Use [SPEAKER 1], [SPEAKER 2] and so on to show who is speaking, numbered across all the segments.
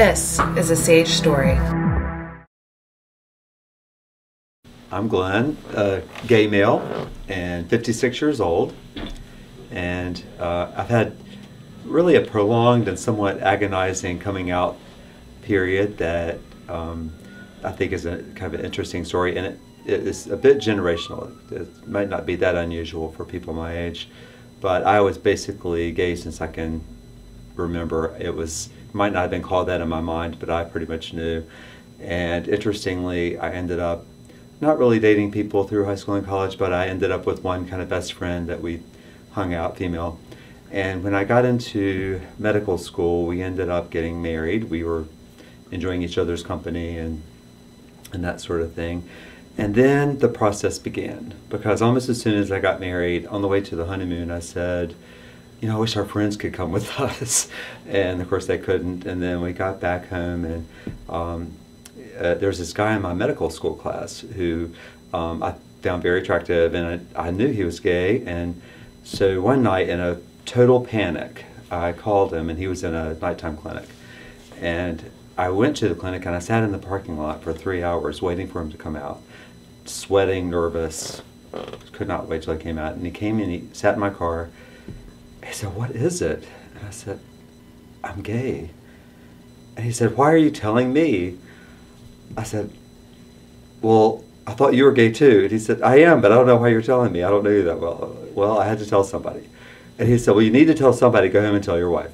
[SPEAKER 1] This is a Sage Story.
[SPEAKER 2] I'm Glen, a gay male and 56 years old, and I've had really a prolonged and somewhat agonizing coming out period that I think is a kind of an interesting story, and it is a bit generational. It might not be that unusual for people my age, but I was basically gay since I can remember. Might not have been called that in my mind, but I pretty much knew. And interestingly, I ended up not really dating people through high school and college, but I ended up with one kind of best friend that we hung out, female. And when I got into medical school, we ended up getting married. We were enjoying each other's company and that sort of thing. And then the process began, because almost as soon as I got married, on the way to the honeymoon, I said, I wish our friends could come with us. And of course they couldn't. And then we got back home, and there was this guy in my medical school class who I found very attractive, and I knew he was gay. And so one night, in a total panic, I called him, and he was in a nighttime clinic. And I went to the clinic, and I sat in the parking lot for 3 hours waiting for him to come out, sweating, nervous, could not wait till he came out. And he came in, he sat in my car. He said, "What is it?" And I said, "I'm gay." And he said, "Why are you telling me?" I said, "Well, I thought you were gay too." And he said, "I am, but I don't know why you're telling me. I don't know you that well." Well, I had to tell somebody. And he said, "Well, you need to tell somebody. Go home and tell your wife."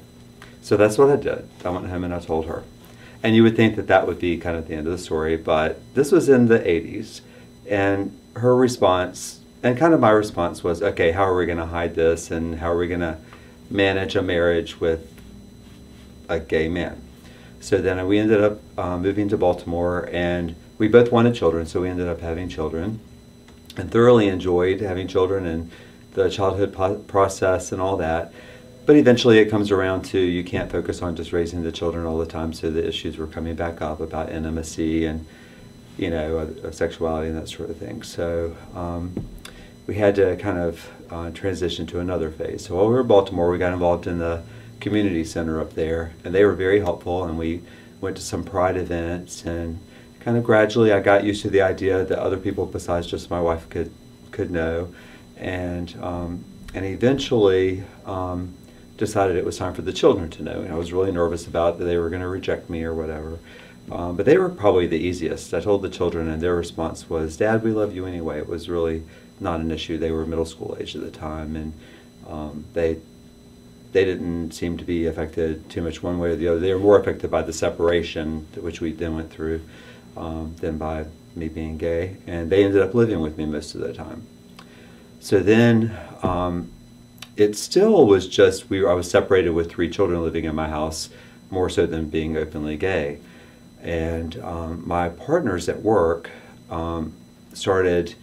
[SPEAKER 2] So that's what I did. I went home and I told her. And you would think that that would be kind of the end of the story, but this was in the 80s. And her response, and kind of my response, was, okay, how are we going to hide this, and how are we going to manage a marriage with a gay man? So then we ended up moving to Baltimore, and we both wanted children, so we ended up having children, and thoroughly enjoyed having children and the childhood process and all that. But eventually it comes around to, you can't focus on just raising the children all the time, so the issues were coming back up about intimacy and sexuality and that sort of thing. So we had to kind of transition to another phase. So while we were in Baltimore, we got involved in the community center up there, and they were very helpful, and we went to some pride events, and kind of gradually I got used to the idea that other people besides just my wife could know, and eventually decided it was time for the children to know. And I was really nervous about that they were going to reject me or whatever. But they were probably the easiest. I told the children, and their response was, "Dad, we love you anyway." It was really not an issue. They were middle school age at the time, and they didn't seem to be affected too much one way or the other. They were more affected by the separation, which we then went through, than by me being gay. And they ended up living with me most of the time. So then it still was just, I was separated with 3 children living in my house, more so than being openly gay. And my partners at work started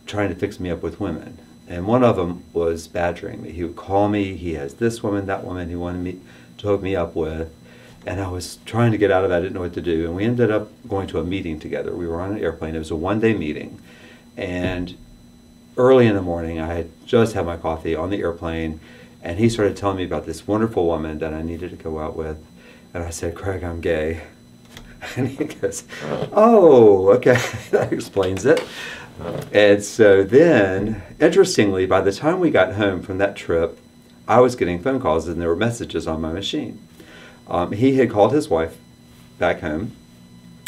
[SPEAKER 2] trying to fix me up with women. And one of them was badgering me. He would call me, he has this woman, that woman he wanted me to hook me up with. And I was trying to get out of it, I didn't know what to do. And we ended up going to a meeting together. We were on an airplane, it was a one-day meeting. And early in the morning, I had just had my coffee on the airplane, and he started telling me about this wonderful woman that I needed to go out with. And I said, "Craig, I'm gay." And he goes, "Oh, okay," that explains it. And so then, interestingly, by the time we got home from that trip, I was getting phone calls, and there were messages on my machine. He had called his wife back home,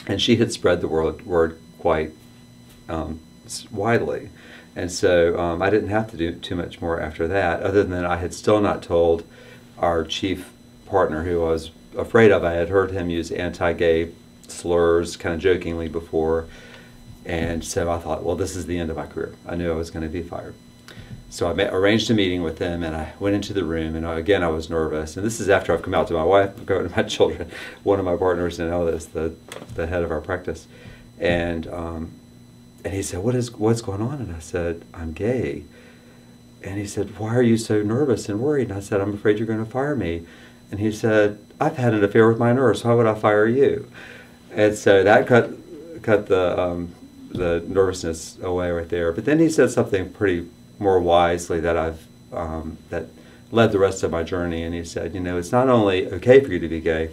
[SPEAKER 2] and she had spread the word quite widely. And so I didn't have to do too much more after that, other than I had still not told our chief partner, who I was afraid of. I had heard him use anti-gay slurs kind of jokingly before, and so I thought, well, this is the end of my career. I knew I was going to be fired. So I arranged a meeting with him, and I went into the room, and again I was nervous. And this is after I've come out to my wife, come out to my children, one of my partners, and Ellis, the head of our practice. And he said, what's going on? And I said, "I'm gay." And he said, "Why are you so nervous and worried?" And I said, "I'm afraid you're going to fire me." And he said, "I've had an affair with my nurse. Why would I fire you?" And so that cut the nervousness away right there. But then he said something pretty more wisely that that led the rest of my journey. And he said, "It's not only okay for you to be gay,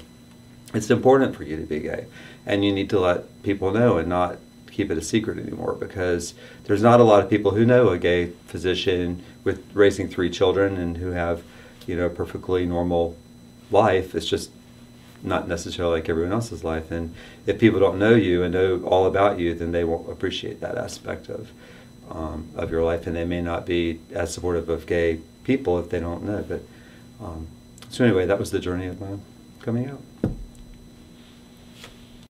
[SPEAKER 2] it's important for you to be gay, and you need to let people know and not keep it a secret anymore, because there's not a lot of people who know a gay physician with raising 3 children and who have, a perfectly normal life. It's just not necessarily like everyone else's life, and if people don't know you and know all about you, then they won't appreciate that aspect of your life, and they may not be as supportive of gay people if they don't know. But so anyway, that was the journey of my coming out.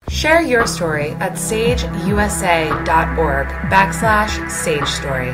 [SPEAKER 1] Share your story at sageusa.org/sage story.